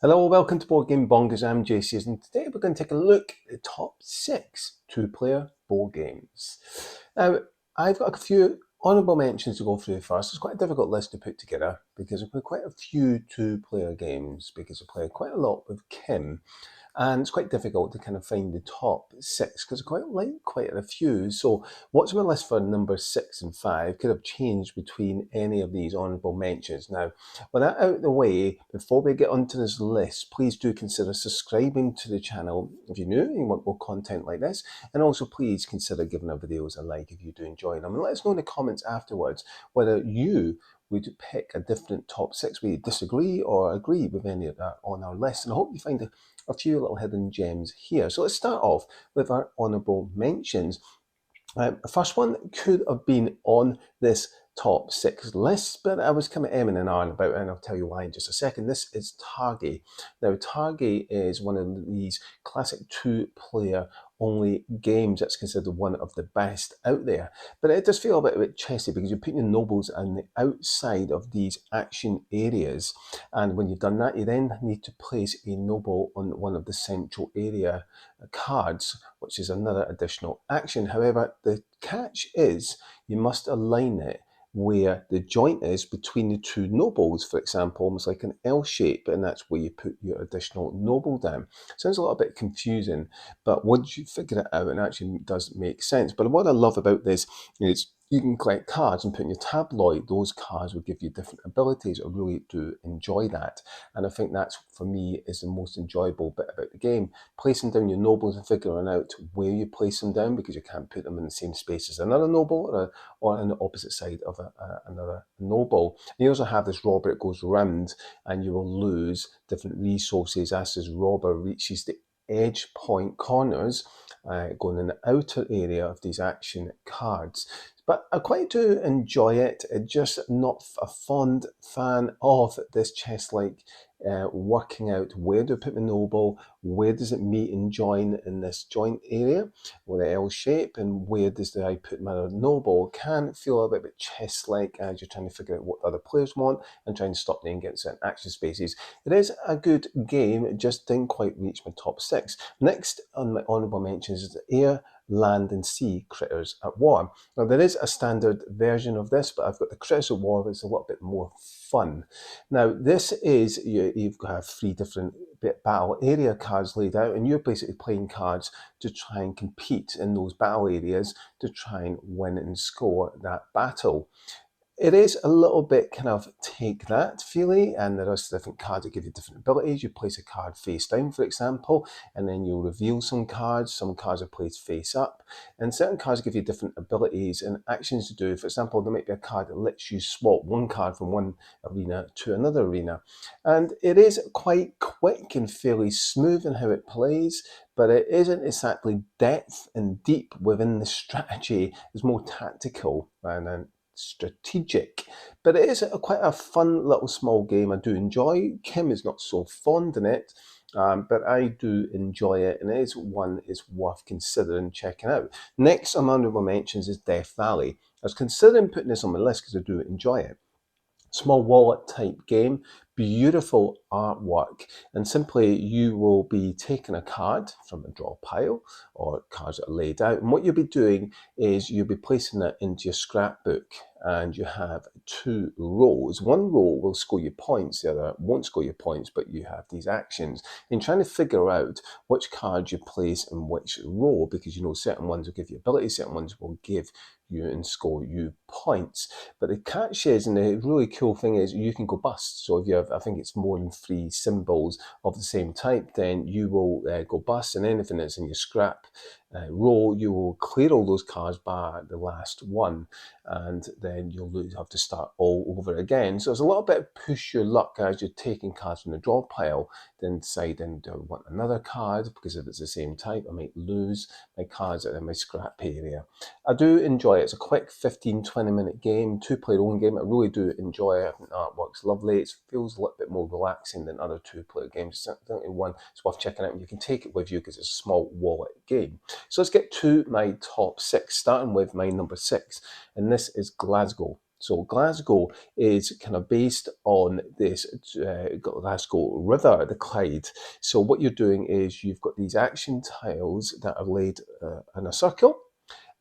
Hello, welcome to Board Game Bonkers. I'm JC, and today we're going to take a look at the top 6 two-player board games. Now, I've got a few honourable mentions to go through first. It's quite a difficult list to put together because I've played quite a few two-player games because I played quite a lot with Kim. And it's quite difficult to kind of find the top 6 because I quite like quite a few. So what's on my list for number 6 and 5 could have changed between any of these honourable mentions. Now, with that out of the way, before we get onto this list, please do consider subscribing to the channel if you're new and you want more content like this. And also please consider giving our videos a like if you do enjoy them. And let us know in the comments afterwards whether you would pick a different top 6 where you disagree or agree with any of that on our list. And I hope you find a few little hidden gems here. So let's start off with our honourable mentions. The first one could have been on this top 6 list, but I was kind of emming and ahhing about it, and I'll tell you why in just a second. This is Target. Now, Target is one of these classic two-player only games that's considered one of the best out there. But it does feel a bit chessy because you're putting your nobles on the outside of these action areas. And when you've done that, you then need to place a noble on one of the central area cards, which is another additional action. However, the catch is you must align it where the joint is between the two nobles, for example, almost like an L shape, and that's where you put your additional noble down. Sounds a little bit confusing, but once you figure it out, it actually does make sense. But what I love about this is you can collect cards and put in your tabloid. Those cards will give you different abilities. I really do enjoy that. And I think that's, for me, is the most enjoyable bit about the game. Placing down your nobles and figuring out where you place them down, because you can't put them in the same space as another noble or on the opposite side of another noble. You also have this robber that goes round and you will lose different resources as this robber reaches the edge point corners, going in the outer area of these action cards. But I quite do enjoy it. Just not a fond fan of this chess-like working out where do I put my noble, where does it meet and join in this joint area with the L shape, and where does I put my noble. Can feel a bit chess-like as you're trying to figure out what other players want and trying to stop them getting certain action spaces. It is a good game, it just didn't quite reach my top 6. Next on my honourable mentions is the Air, Land and Sea Critters at War. Now there is a standard version of this, but I've got the Critters at War that's a little bit more fun. Now this is, you've got 3 different battle area cards laid out, and you're basically playing cards to try and compete in those battle areas to try and win and score that battle. It is a little bit kind of take that feeling, and there are different cards that give you different abilities. You place a card face down, for example, and then you'll reveal some cards. Some cards are placed face up, and certain cards give you different abilities and actions to do. For example, there might be a card that lets you swap one card from one arena to another arena. And it is quite quick and fairly smooth in how it plays, but it isn't exactly depth and deep within the strategy. It's more tactical and strategic, but it is quite a fun little small game. I do enjoy. Kim is not so fond in it, but I do enjoy it, and it is one is worth considering checking out. Next on my honourable mentions is Death Valley. I was considering putting this on my list because I do enjoy it. Small wallet type game, beautiful artwork, and simply you will be taking a card from a draw pile or cards that are laid out, and what you'll be doing is you'll be placing it into your scrapbook, and you have 2 rows. One row will score you points, the other won't score you points, but you have these actions. And trying to figure out which cards you place in which row, because you know certain ones will give you abilities, certain ones will give you and score you points. But the catch is, and the really cool thing is, you can go bust. So if you have, I think it's more than 3 symbols of the same type, then you will go bust, and anything that's in your scrap row, you will clear all those cards by the last one, and then you'll have to start all over again. So there's a little bit of push your luck as you're taking cards from the draw pile, then deciding, do I want another card? Because if it's the same type, I might lose my cards that are in my scrap area. I do enjoy it. It's a quick 15-20 minute game, 2-player own game. I really do enjoy it. I think the artwork's lovely. It feels a little bit more relaxing than other 2-player games. It's definitely one it's worth checking out, and you can take it with you because it's a small wallet game. So let's get to my top 6, starting with my number 6, and this is Glasgow. So Glasgow is kind of based on this Glasgow River, the Clyde. So what you're doing is you've got these action tiles that are laid in a circle,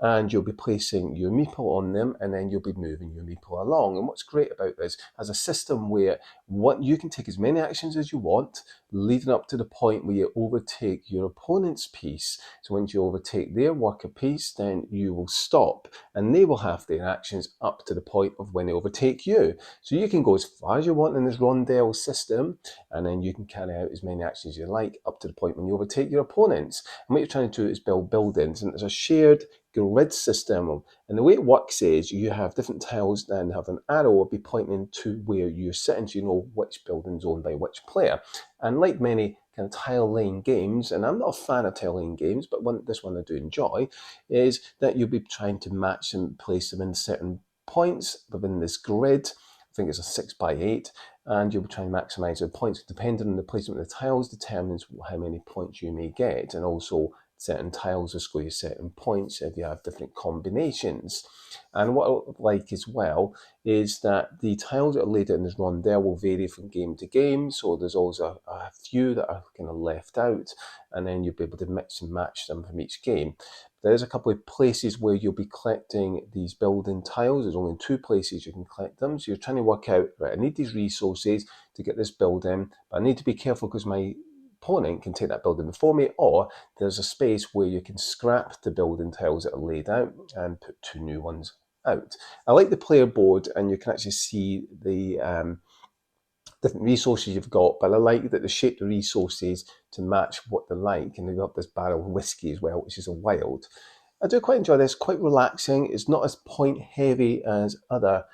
and you'll be placing your meeple on them, and then you'll be moving your meeple along. And what's great about this as a system where what you can take as many actions as you want, leading up to the point where you overtake your opponent's piece. So once you overtake their worker piece, then you will stop, and they will have their actions up to the point of when they overtake you. So you can go as far as you want in this rondelle system, and then you can carry out as many actions as you like up to the point when you overtake your opponents. And what you're trying to do is build buildings, and there's a shared grid system. And the way it works is you have different tiles and have an arrow be pointing to where you're sitting, so you know which building's owned by which player. And like many kind of tile laying games, and I'm not a fan of tile laying games, but this one I do enjoy, is that you'll be trying to match and place them in certain points within this grid. I think it's a 6x8, and you'll be trying to maximize the points. Depending on the placement of the tiles determines how many points you may get, and also certain tiles will score you certain points if you have different combinations. And what I like as well is that the tiles that are laid out in this rondelle will vary from game to game. So there's always a few that are kind of left out, and then you'll be able to mix and match them from each game. There's a couple of places where you'll be collecting these building tiles. There's only 2 places you can collect them. So you're trying to work out, right, I need these resources to get this building, but I need to be careful because my opponent can take that building before me, or there's a space where you can scrap the building tiles that are laid out and put 2 new ones out. I like the player board, and you can actually see the different resources you've got, but I like that they shape the resources to match what they're like. And they've got this barrel of whiskey as well, which is a wild. I do quite enjoy this, quite relaxing. It's not as point heavy as other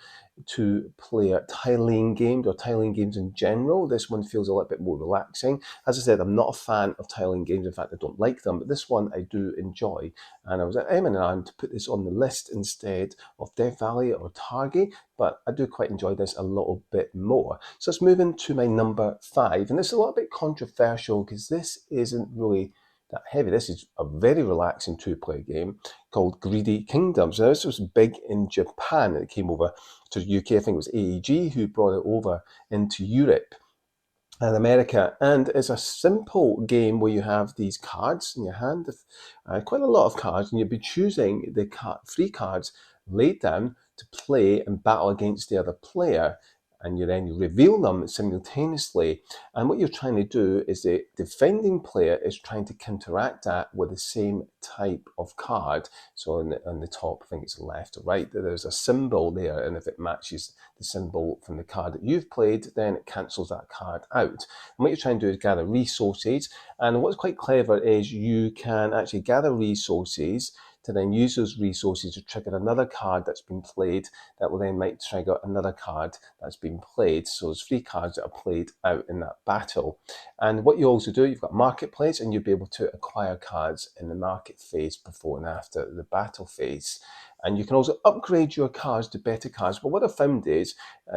2-player tiling games or tiling games in general. This one feels a little bit more relaxing. As I said, I'm not a fan of tiling games. In fact, I don't like them, but this one I do enjoy. And I was at M&M to put this on the list instead of Death Valley or Target, but I do quite enjoy this a little bit more. So let's move into my number 5. And this is a little bit controversial because this isn't really that heavy. This is a very relaxing 2-player game called Greedy Kingdoms. Now, this was big in Japan. It came over to the UK. I think it was AEG who brought it over into Europe and America. And it's a simple game where you have these cards in your hand, quite a lot of cards, and you'll be choosing the 3 cards laid down to play and battle against the other player. And you then reveal them simultaneously. And what you're trying to do is the defending player is trying to counteract that with the same type of card. So on the top, I think it's left or right, there's a symbol there. And if it matches the symbol from the card that you've played, then it cancels that card out. And what you're trying to do is gather resources. And what's quite clever is you can actually gather resources to then use those resources to trigger another card that's been played that will then might trigger another card that's been played. So there's 3 cards that are played out in that battle. And what you also do, you've got marketplace, and you'll be able to acquire cards in the market phase before and after the battle phase. And you can also upgrade your cards to better cards. But what I found is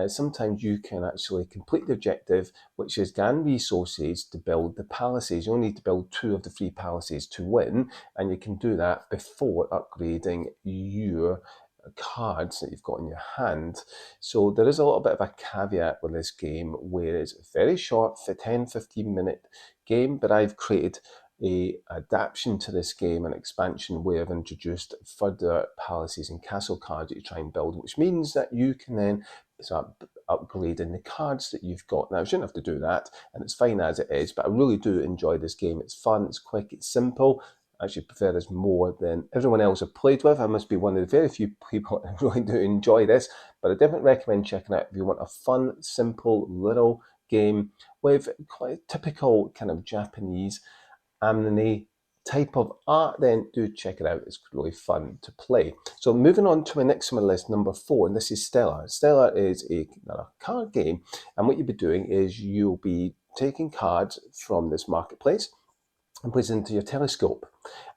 sometimes you can actually complete the objective, which is gain resources to build the palaces. You only need to build 2 of the 3 palaces to win, and you can do that before upgrading your cards that you've got in your hand. So there is a little bit of a caveat with this game where it's very short, for 10-15 minute game, but I've created a adaptation to this game, an expansion where I've introduced further palaces and castle cards that you try and build, which means that you can then start upgrading the cards that you've got. Now, I shouldn't have to do that, and it's fine as it is, but I really do enjoy this game. It's fun, it's quick, it's simple. I actually prefer this more than everyone else I've played with. I must be one of the very few people that really do enjoy this, but I definitely recommend checking out if you want a fun, simple, little game with quite a typical kind of Japanese anime type of art, then do check it out. It's really fun to play. So moving on to my next on my list, number 4, and this is Stellar. Stellar is another card game, and what you'll be doing is you'll be taking cards from this marketplace and place it into your telescope.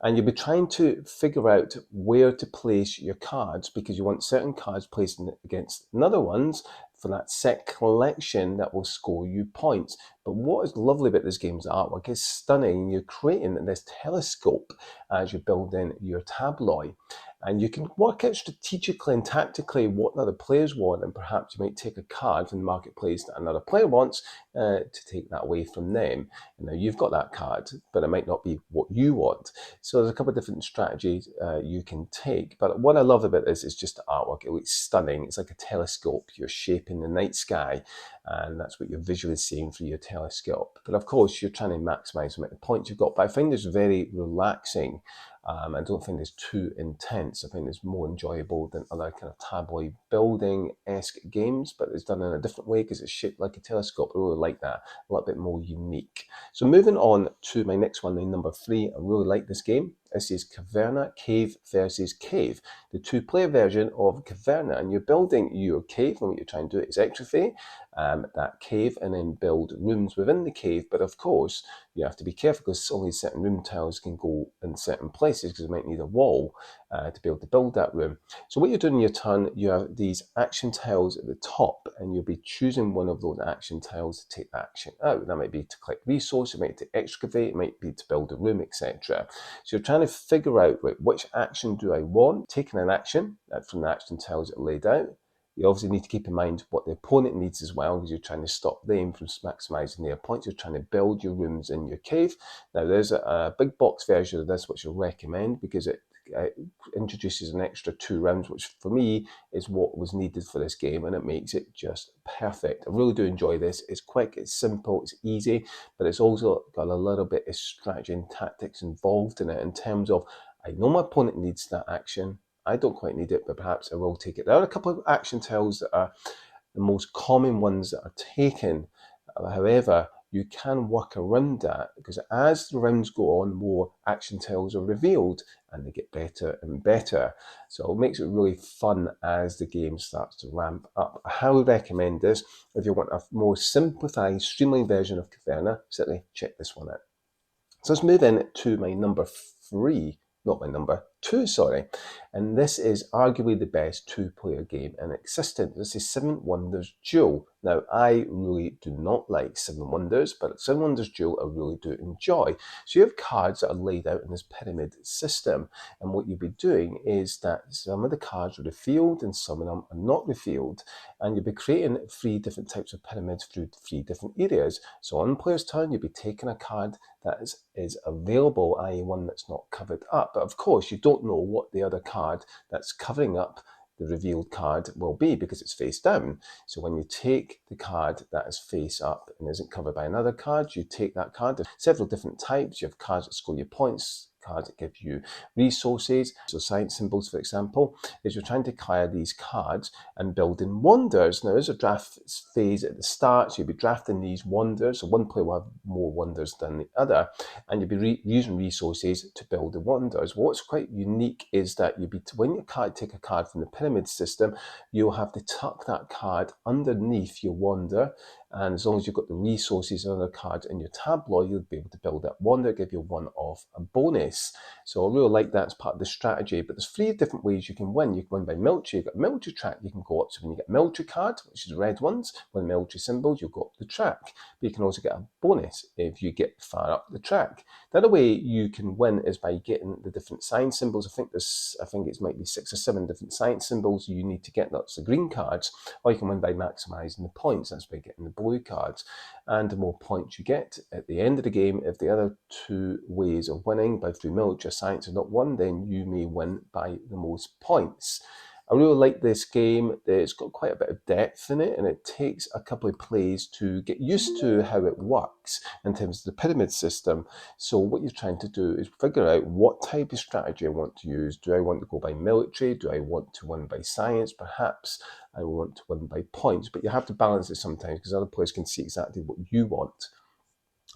And you'll be trying to figure out where to place your cards because you want certain cards placed against another ones for that set collection that will score you points. But what is lovely about this game's artwork is stunning. You're creating this telescope as you're building your tableau. And you can work out strategically and tactically what other players want, and perhaps you might take a card from the marketplace that another player wants to take that away from them. And now you've got that card, but it might not be what you want. So there's a couple of different strategies you can take. But what I love about this is just the artwork. It looks stunning. It's like a telescope. You're shaping the night sky, and that's what you're visually seeing through your telescope. But of course, you're trying to maximize the amount of points you've got. But I find this very relaxing. I don't find it's too intense. I find it's more enjoyable than other kind of tabloid building-esque games, but it's done in a different way because it's shaped like a telescope. I really like that, a little bit more unique. So moving on to my next one, number 3. I really like this game. This is Caverna, Cave versus Cave, the 2-player version of Caverna. And you're building your cave, and what you're trying to do is extravate that cave and then build rooms within the cave. But of course, you have to be careful because only certain room tiles can go in certain places because you might need a wall to be able to build that room. So what you're doing in your turn, you have these action tiles at the top, and you'll be choosing one of those action tiles to take action out. That might be to collect resources, it might be to excavate, it might be to build a room, etc. So you're trying to figure out, right, which action do I want? Taking an action from the action tiles that are laid out. You obviously need to keep in mind what the opponent needs as well, because you're trying to stop them from maximising their points. You're trying to build your rooms in your cave. Now, there's a big box version of this, which I recommend because it introduces an extra 2 rounds, which for me is what was needed for this game, and it makes it just perfect. I really do enjoy this. It's quick, it's simple, it's easy, but it's also got a little bit of strategy and tactics involved in it in terms of, I know my opponent needs that action. I don't quite need it, but perhaps I will take it. There are a couple of action tiles that are the most common ones that are taken. However, you can work around that because as the rounds go on, more action tiles are revealed and they get better and better. So it makes it really fun as the game starts to ramp up. I highly recommend this. If you want a more simplified, streamlined version of Caverna, certainly check this one out. So let's move in to my number 3, not my number 2, sorry. And this is arguably the best 2-player game in existence. This is 7 Wonders Duel. Now, I really do not like 7 Wonders, but 7 Wonders Duel I really do enjoy. So you have cards that are laid out in this pyramid system, and what you'll be doing is that some of the cards are revealed and some of them are not revealed, and you'll be creating 3 different types of pyramids through 3 different areas. So on player's turn, you'll be taking a card that is available, i.e. one that's not covered up. But of course, you don't know what the other card that's covering up the revealed card will be because it's face down. So when you take the card that is face up and isn't covered by another card, you take that card. There's several different types. You have cards that score your points, cards that give you resources. So science symbols, for example, is you're trying to clear these cards and building wonders. Now, there's a draft phase at the start, so you'll be drafting these wonders. So one player will have more wonders than the other, and you'll be using resources to build the wonders. What's quite unique is that you'll be, when you take a card from the pyramid system, you'll have to tuck that card underneath your wonder, and as long as you've got the resources and other cards in your tableau, you'll be able to build that wonder, give you 1 off a bonus. So I really like that as part of the strategy. But there's 3 different ways you can win. You can win by military. You've got a military track you can go up. So when you get a military card, which is the red ones, with military symbols, you'll go up the track. But you can also get a bonus if you get far up the track. The other way you can win is by getting the different sign symbols. I think it might be 6 or 7 different sign symbols you need to get. That's the green cards. Or you can win by maximising the points. That's by getting the blue cards. And the more points you get at the end of the game, if the other 2 ways of winning, by through military or science, are not won, then you may win by the most points. I really like this game. It's got quite a bit of depth in it, and it takes a couple of plays to get used to how it works in terms of the pyramid system. So what you're trying to do is figure out what type of strategy I want to use. Do I want to go by military? Do I want to win by science? Perhaps I want to win by points, but you have to balance it sometimes because other players can see exactly what you want.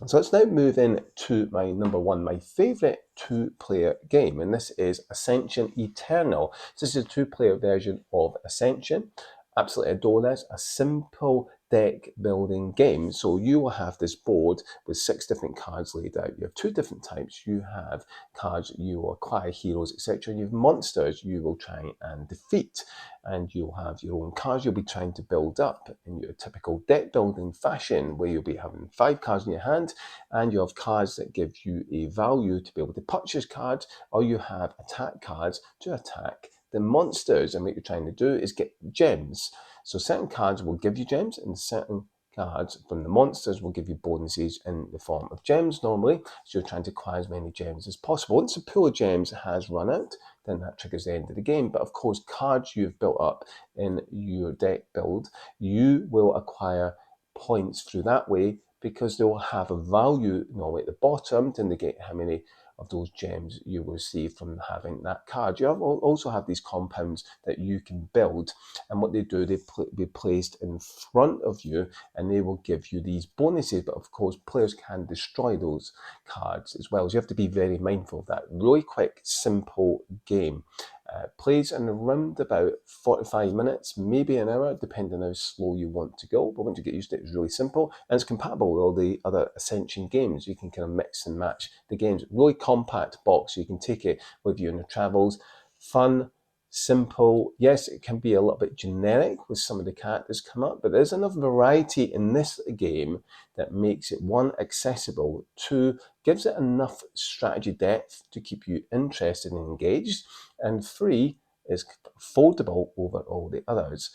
So let's now move in to my number 1, my favourite 2-player game, and this is Ascension Eternal. So this is a 2-player version of Ascension. Absolutely adore this. A simple deck building game. So you will have this board with 6 different cards laid out. You have 2 different types. You have cards you will acquire, heroes, etc. And you have monsters you will try and defeat. And you'll have your own cards you'll be trying to build up in your typical deck building fashion, where you'll be having 5 cards in your hand, and you have cards that give you a value to be able to purchase cards, or you have attack cards to attack the monsters. And what you're trying to do is get gems. So certain cards will give you gems, and certain cards from the monsters will give you bonuses in the form of gems normally. So you're trying to acquire as many gems as possible. Once the pool of gems has run out, then that triggers the end of the game. But of course, cards you've built up in your deck build, you will acquire points through that way, because they will have a value normally at the bottom to indicate how many of those gems you will receive from having that card. You also have these compounds that you can build, and what they do, they be placed in front of you, and they will give you these bonuses. But of course, players can destroy those cards as well, so you have to be very mindful of that. Really quick, simple game. Plays in around about 45 minutes, maybe an hour, depending on how slow you want to go. But once you get used to it, it's really simple, and it's compatible with all the other Ascension games. You can kind of mix and match the games. Really compact box, so you can take it with you in your travels. Fun, simple. Yes, it can be a little bit generic with some of the characters come up, but there's enough variety in this game that makes it, 1, accessible, 2, gives it enough strategy depth to keep you interested and engaged, and 3, is foldable over all the others.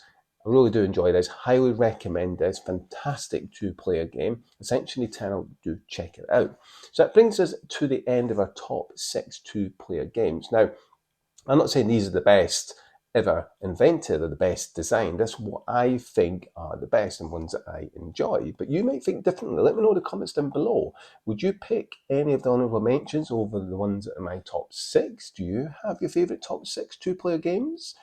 I really do enjoy this, highly recommend this, fantastic 2-player game. Essentially, do check it out. So that brings us to the end of our top 6 2-player games. Now, I'm not saying these are the best ever invented or the best designed. That's what I think are the best and ones that I enjoy. But you might think differently. Let me know in the comments down below. Would you pick any of the honourable mentions over the ones that are my top 6? Do you have your favourite top 6 2-player games?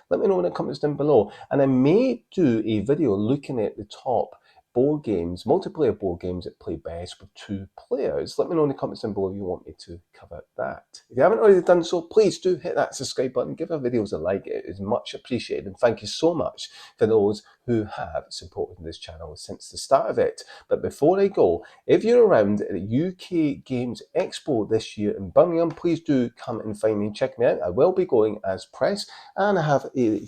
Let me know in the comments down below. And I may do a video looking at the top board games, multiplayer board games that play best with 2 players. Let me know in the comments down below if you want me to cover that. If you haven't already done so, please do hit that subscribe button, give our videos a like. It is much appreciated, and thank you so much for those who have supported this channel since the start of it. But before I go, if you're around at the UK Games Expo this year in Birmingham, please do come and find me and check me out. I will be going as press, and I have a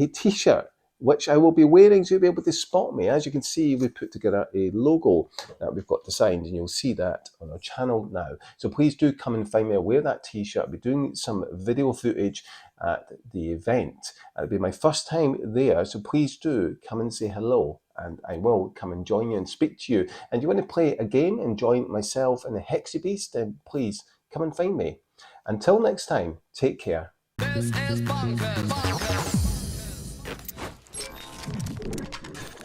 t-shirt which I will be wearing, so you'll be able to spot me. As you can see, we put together a logo that we've got designed, and you'll see that on our channel now. So please do come and find me. I'll wear that t-shirt. I'll be doing some video footage at the event. It'll be my first time there, so please do come and say hello, and I will come and join you and speak to you. And you want to play a game and join myself and the Hexy Beast, then please come and find me. Until next time, take care. This is Bonkers.